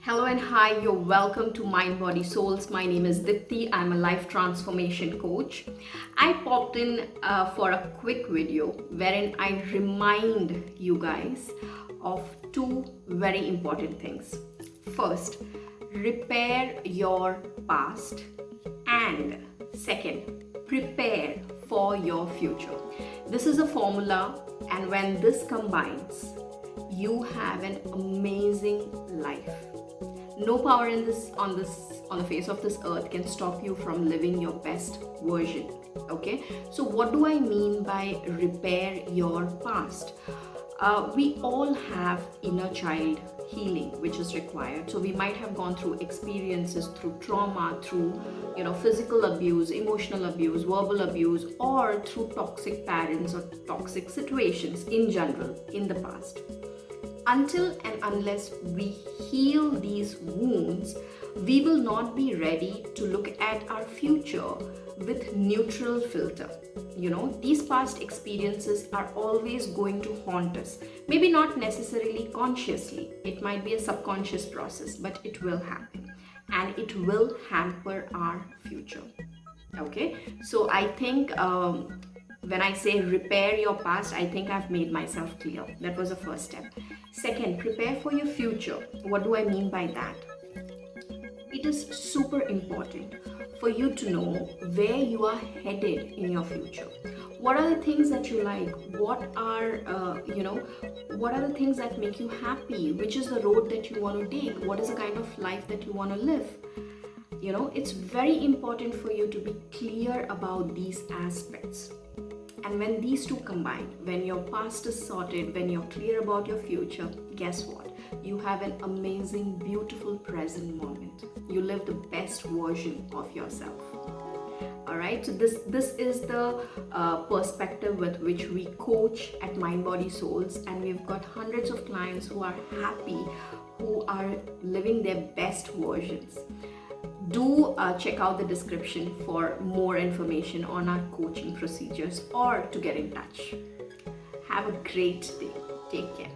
Hello and hi, you're welcome to Mind, Body, Souls. My name is Diptii. I'm a life transformation coach. I popped in for a quick video wherein I remind you guys of two very important things. First, repair your past, and second, prepare for your future. This is a formula, and when this combines, you have an amazing life. No power in this on the face of this earth can stop you from living your best version. Okay, so what do I mean by repair your past? We all have inner child healing which is required. So we might have gone through experiences, through trauma, through physical abuse, emotional abuse, verbal abuse, or through toxic parents or toxic situations in general in the past. Until and unless we heal these wounds, we will not be ready to look at our future with neutral filter. These past experiences are always going to haunt us. Maybe not necessarily consciously. It might be a subconscious process, but it will happen. And it will hamper our future. Okay? So I think when I say repair your past, I think I've made myself clear. That was the first step. Second, prepare for your future. What do I mean by that? It is super important for you to know where you are headed in your future. What are the things that you like? What are the things that make you happy? Which is the road that you want to take? What is the kind of life that you want to live? It's very important for you to be clear about these aspects. And when these two combine, when your past is sorted, when you're clear about your future, guess what? You have an amazing, beautiful present moment. You live the best version of yourself. All right, so this is the perspective with which we coach at Mind, Body, Souls, and we've got hundreds of clients who are happy, who are living their best versions. Do check out the description for more information on our coaching procedures or to get in touch. Have a great day. Take care.